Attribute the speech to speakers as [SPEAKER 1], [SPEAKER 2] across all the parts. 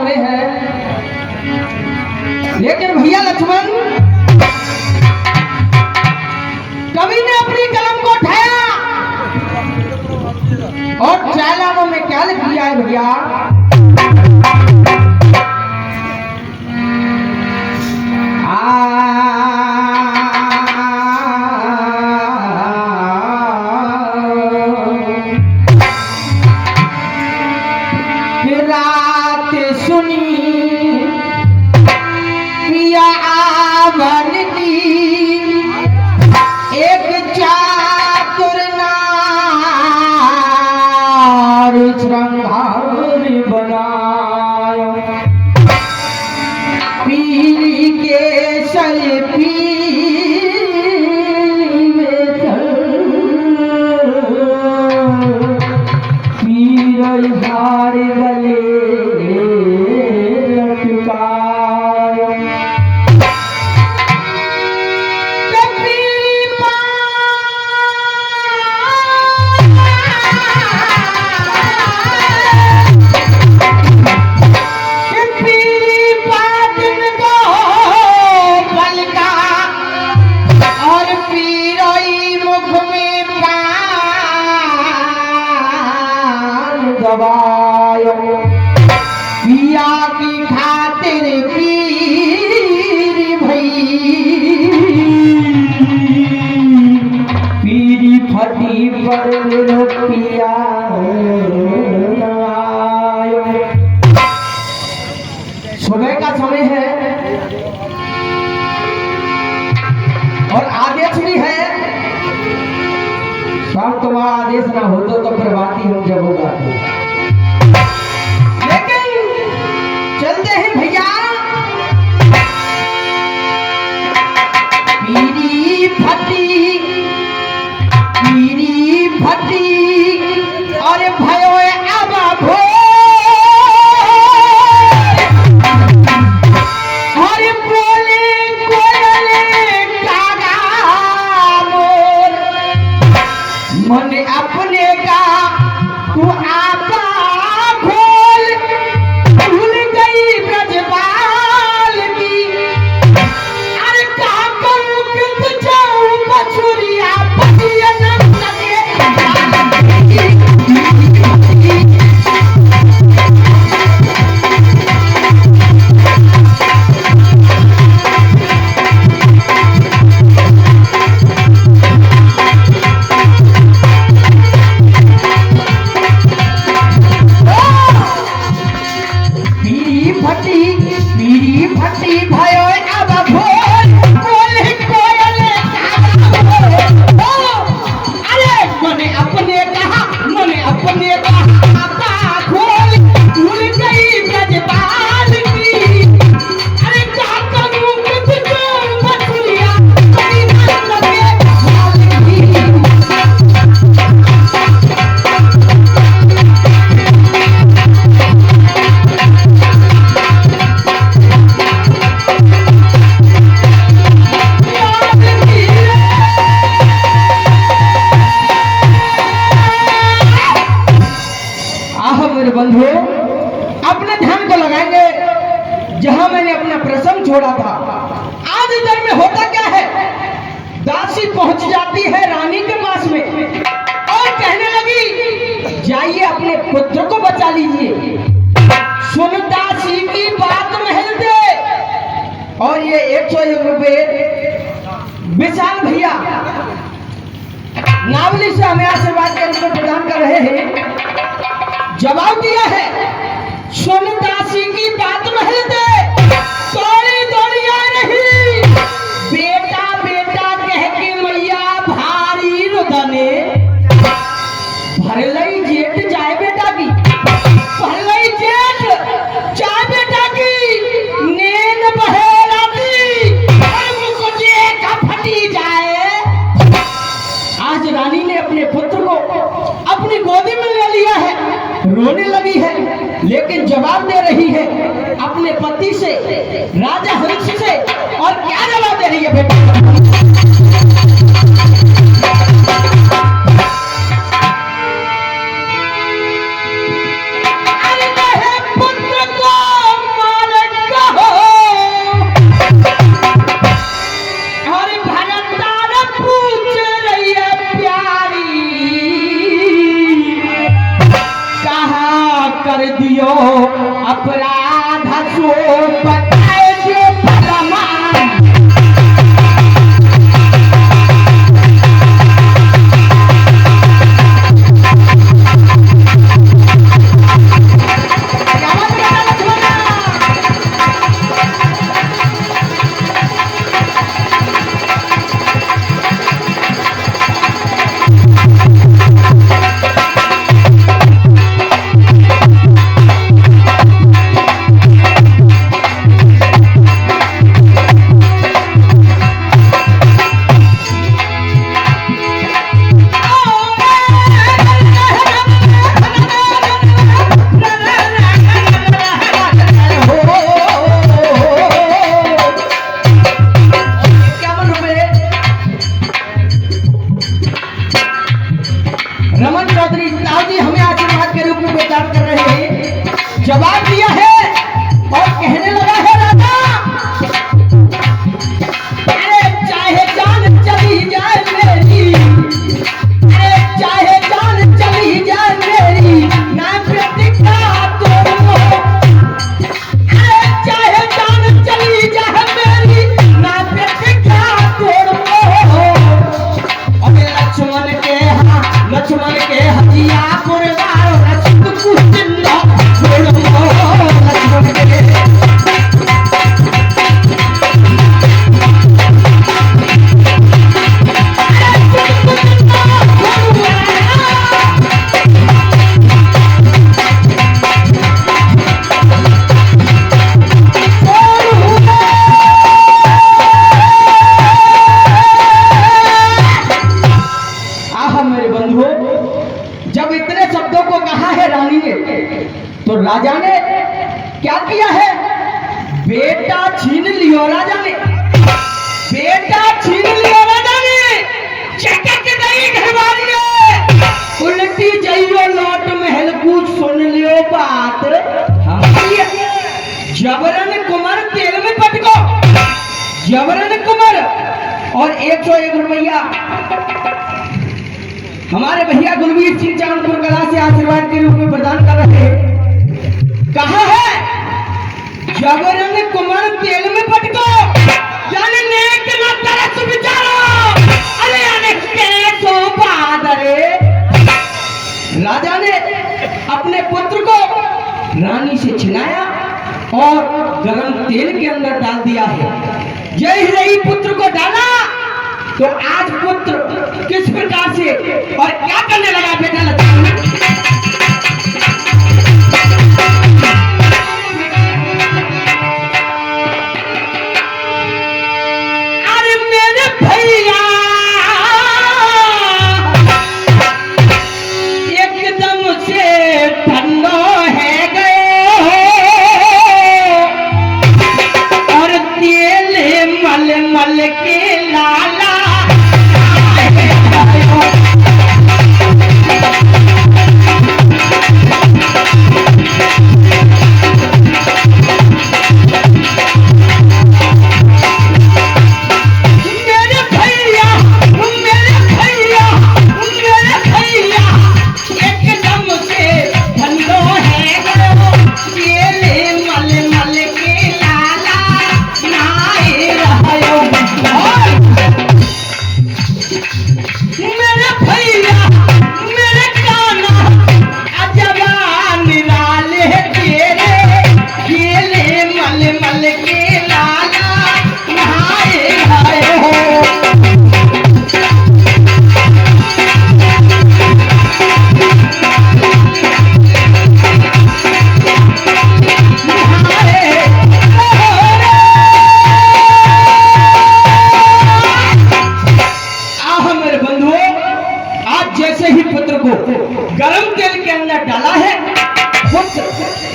[SPEAKER 1] समय है, लेकिन भैया लक्ष्मण कवि ने अपनी कलम को उठाया और चालानों में क्या लिख दिया है भैया? रात सुनी पिया आवन की एक चातुर नार श्रृंगार बनायो, पीली के सल पीली में पीर हार गले पिया की खातिर पीरी भई, पीरी फटी पर पिया सुबह का समय है और आदेश भी है। शाम तुम्हारा आदेश ना हो तो फिर बात ही हम जब होगा चलते हैं भैया। पीरी फटी और भयो अब भो और बोले कोयले कागा मोर मन अपने का तू आपा खोल, भूल गई ब्रजपाल की अरे का करूं कित जाऊं बछुरिया पतिया न लगे। पीरी फटी भयो अब भोर बोले कोयले अरे मने अपने कहा खोल, भूल गई ब्रजपाल की अरे का करूं कित जाऊं बछुरिया पतिया न लगे। बंधु अपने ध्यान को लगाएंगे जहां मैंने अपना प्रसंग छोड़ा था। आज इधर में होता क्या है, दासी पहुंच जाती है रानी के पास में और कहने लगी जाइए अपने पुत्र को बचा लीजिए। सुन दासी की बात महल दे और ये 101 रुपए विशाल भैया नावली से हमें आशीर्वाद के रूप में प्रदान कर रहे हैं। जवाब दिया है सुन दासी की बात महल दे, दौड़ी दौड़ी आ रही बेटा बेटा कह के मैया भारी रुदने भर लई जेठ जाए बेटा की, भर लई जेठ जाए बेटा की नींद बहे राती मुझे का फटी जाए। आज रानी ने अपने पुत्र को अपनी गोदी में ले लिया है, रोने लगी है लेकिन जवाब दे रही है अपने पति से, राजा हंस से। और क्या जवाब दे रही है बेटा? अरे पुत्र को जवाब दिया है और कहने लगा है राजा, अरे चाहे जान चली जाए मेरी, अरे चाहे जान चली जाए मेरी, ना प्रतिज्ञा तोड़ो, अरे चाहे जान चली जाए मेरी, ना प्रतिज्ञा तोड़ो। और लक्ष्मण के हजिया पुरवार रचित कुछ जिंदा छोड़ो, लक्ष्मण के जब इतने शब्दों को कहा है रानी ने, तो राजा ने क्या किया है? बेटा छीन लियो राजा ने, बेटा छीन लियो राजा ने। चटक गई घरवाली, उल्टी जाइयो लौट महल कूच सुन लियो बात। जबरन कुमार तेल में पटको, जबरन कुमार। और 101 रुपया हमारे भैया गुलवीर सिंह चांदपुर कला से आशीर्वाद के रूप में प्रदान कर रहे हैं। कहा है जबरन कुमार तेल में पटको, यानी नेक न तरस विचारो, अरे अनेक के सो बादरे। राजा ने अपने पुत्र को रानी से छिनाया और गरम तेल के अंदर डाल दिया है। यही रही पुत्र को डाला तो आज पुत्र किस प्रकार से और क्या करने लगा बेटा लक्ष्मण? अरे मेरे भैया एकदम से ठंडो है गए और तेल मल मल के लाला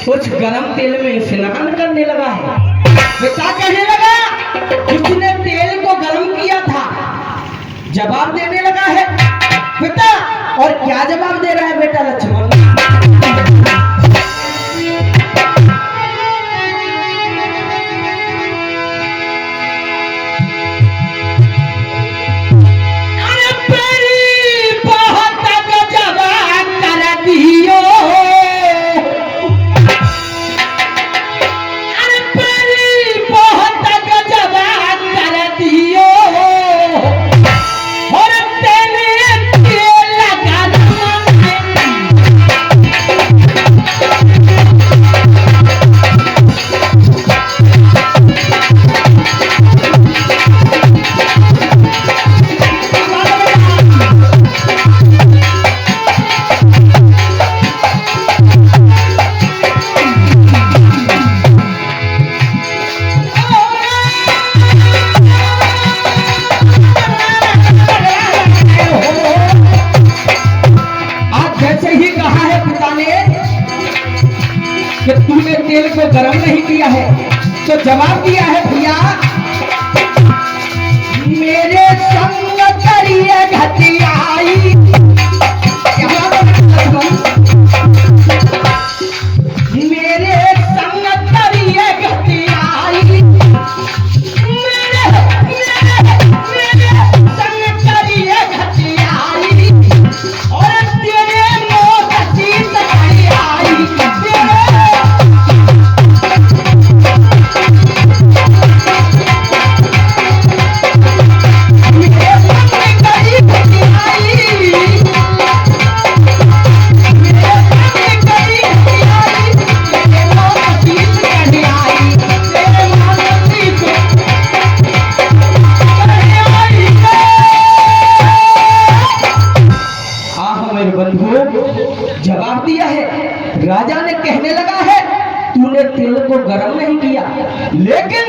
[SPEAKER 1] कुछ गरम तेल में स्नान करने लगा है। पिता कहने लगा जिसने तेल को गरम किया था, जवाब देने लगा है पिता। और क्या जवाब दे रहा है बेटा लक्ष्मण? कि तूने तेल को गर्म नहीं किया है, तो जवाब दिया है भैया मेरे संग करिए घटियाई। मेरे को गर्म नहीं किया, लेकिन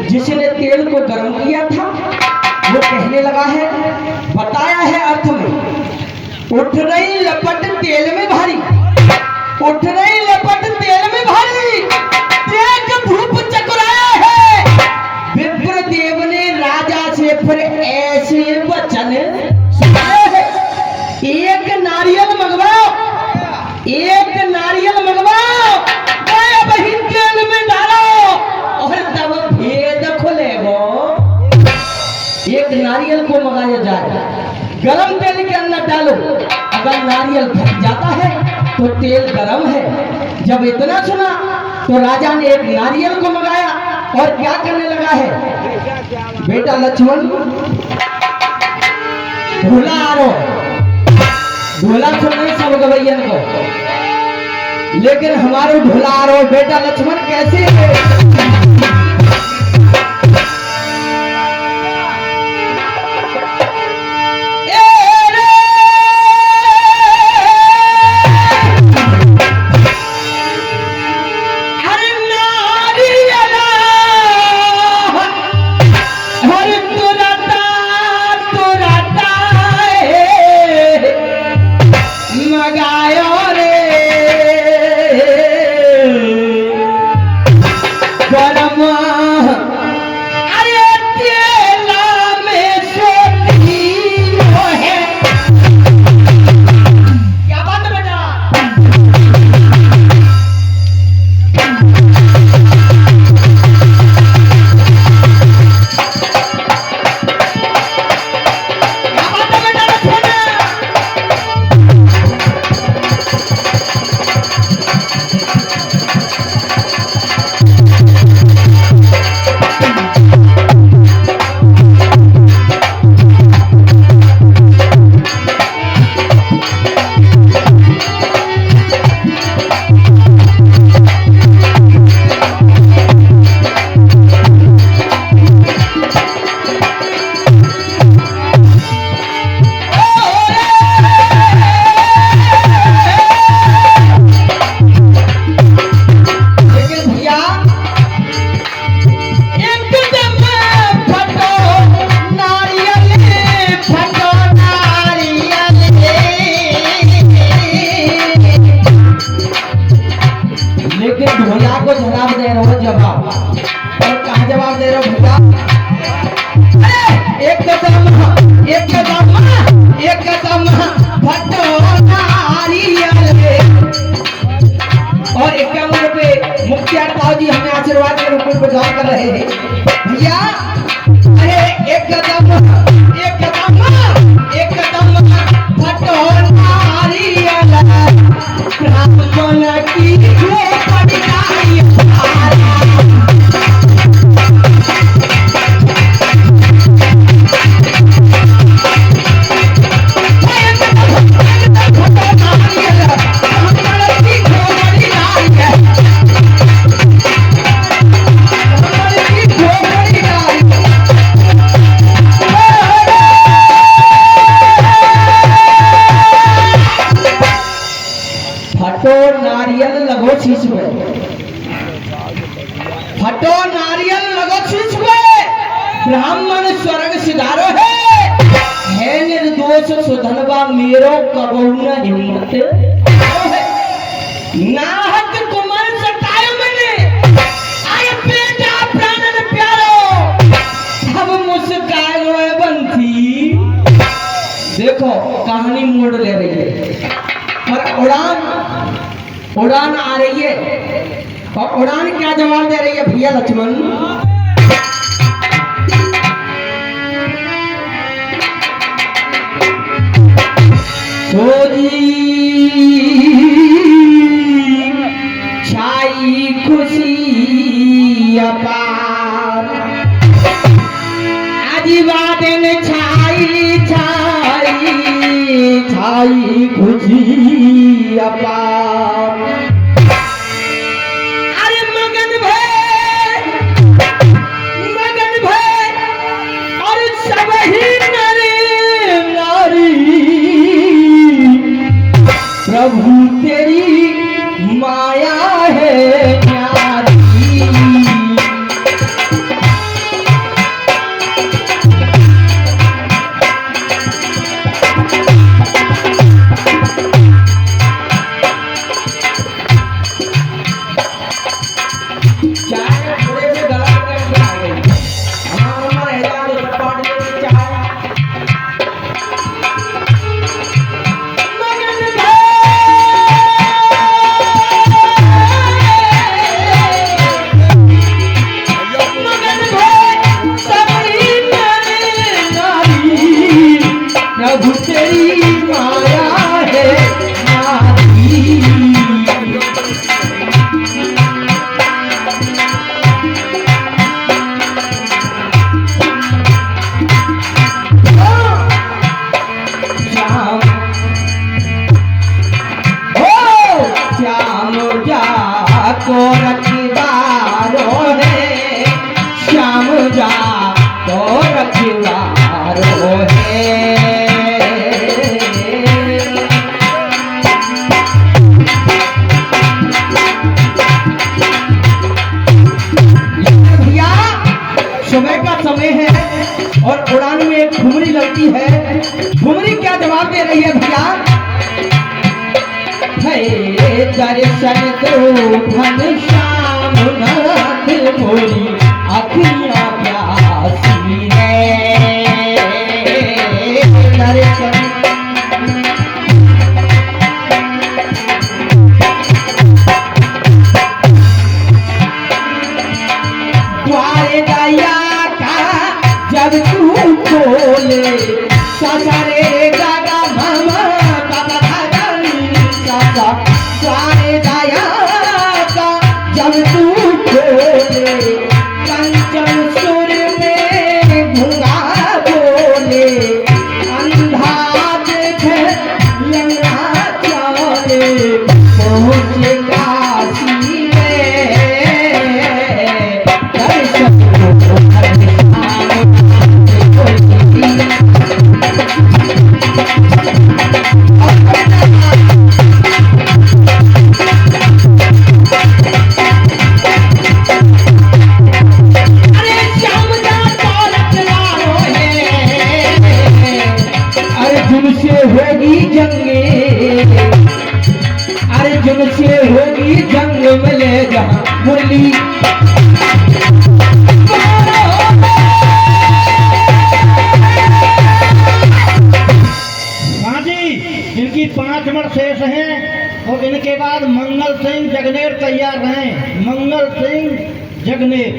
[SPEAKER 1] जिसने तेल को गर्म किया था वो कहने लगा है, बताया है अर्थ में, उठ रही लपट तेल में भारी, उठ रही लपट तेल में भारी, देख धूप चकराया है। विप्रदेव ने राजा से फिर ऐसे वचन सुनाए हैं, एक नारियल मंगवाओ, एक नारियल मंगवाओ, वही तेल में डालो और तब भेद खुलेगो। एक नारियल को मंगाया जाए, गरम तेल के अंदर डालो, अगर नारियल फट जाता है तो तेल गरम है। जब इतना सुना तो राजा ने एक नारियल को मंगाया और क्या करने लगा है, बेटा लक्ष्मण ढोला आ रहा, ढोला सुनने सब गवैयन को, लेकिन हमारे ढोला आ रहा, बेटा लक्ष्मण कैसे कर रहे हैं भैया। अरे एक कदम फटो नारियल ब्राह्मण की पड़ाई नारियल लगो शीश में, फटो नारियल लगो शीश में, ब्राह्मण स्वर्ग सिधारो है निर्दोष सुधनवा मेरो कबहू न हिम्मत नाहक कुमार सतायो मैंने आए बेटा प्राणन प्यारो अब मुस्काए रोए बंसी। देखो कहानी मोड़ ले रही है और उड़ान आ रही है और उड़ान क्या जवाब दे रही है भैया लक्ष्मण। छाई खुशी अपार आजीवादन छाई छाई छाई खुशी अपार। अरे मगन भय और सब ही नारी प्रभु तेरी माया है न्यारी। प्रभु तेरी माया है मारी। को रखवारो है श्याम जा को रखवारो है। भैया सुबह का समय है और उड़ान में एक घुमरी लगती है। घुमरी क्या जवाब दे रही है भैया? दर्शन दो घनश्याम नाथ मोरी अखियाँ प्यासी है। दर्शन द्वारे दया का जब तू खोले ससरे गागा मामा द्वारे दया का जब तू खोले कंचन सुर में घुंगा बोले अंधा देखे लंगड़ा चले पहुँचे काशी में दर्शन होगी जंगे, अर्जुन से होगी जंग मिले जहाँ मुरली।
[SPEAKER 2] हाँ जी, इनकी 5 मिनट शेष हैं और इनके बाद मंगल सिंह जगनेर तैयार रहें। मंगल सिंह जगनेर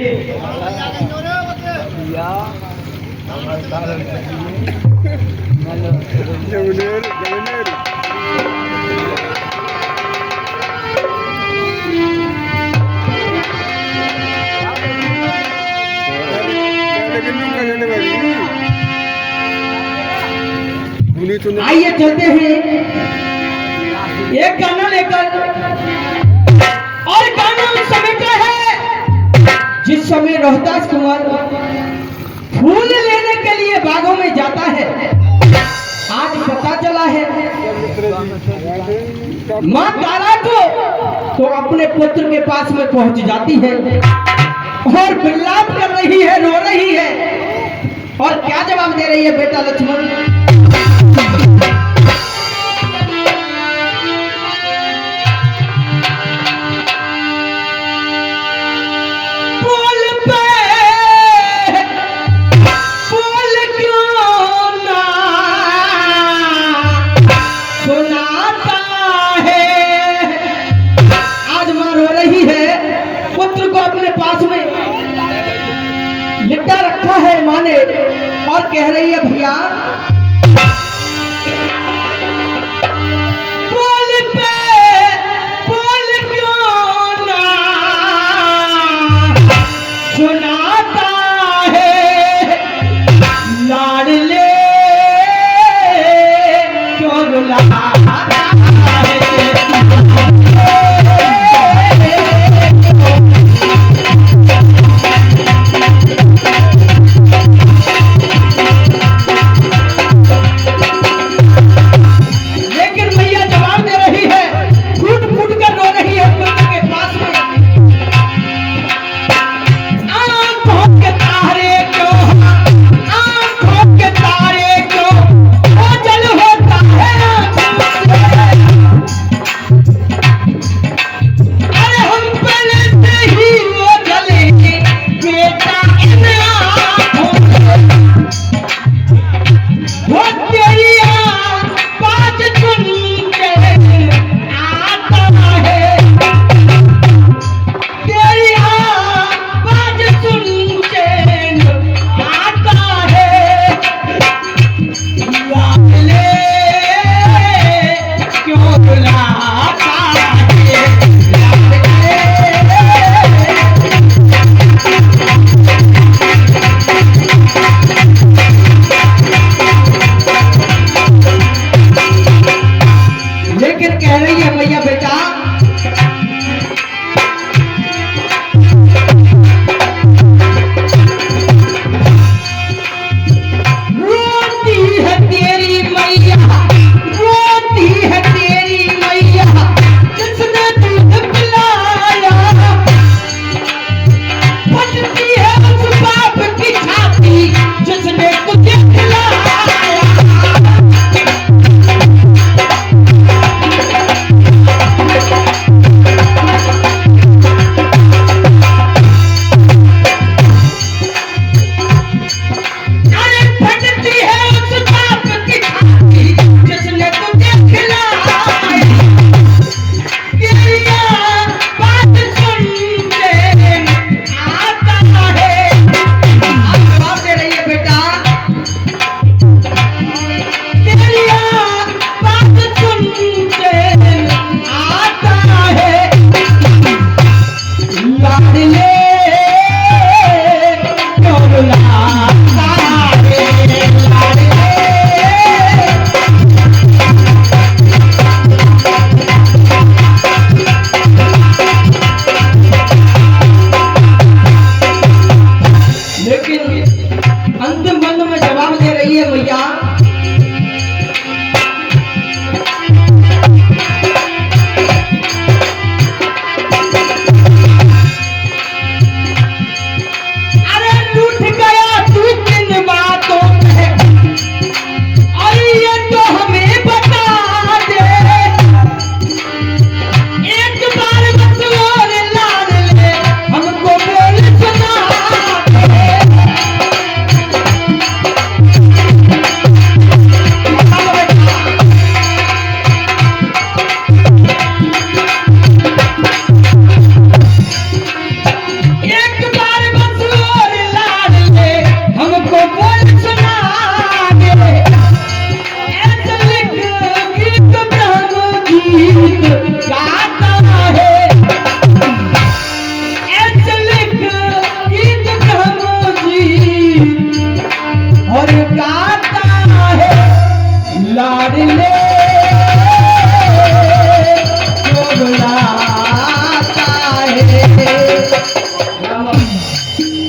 [SPEAKER 1] आइए चलते हैं एक गाना लेकर। और गाना उस समय का है जिस समय रोहतास कुमार फूल लेने के लिए बागों में जाता है। आज पता चला है माँ तारा को तो अपने पुत्र के पास में पहुंच जाती है और विलाप कर रही है, रो रही है। और क्या जवाब दे रही है बेटा लक्ष्मण? लिट्टा रखा है माँ ने और कह रही है भैया बोल क्यों ना सुनाता है लाडले क्यों रुला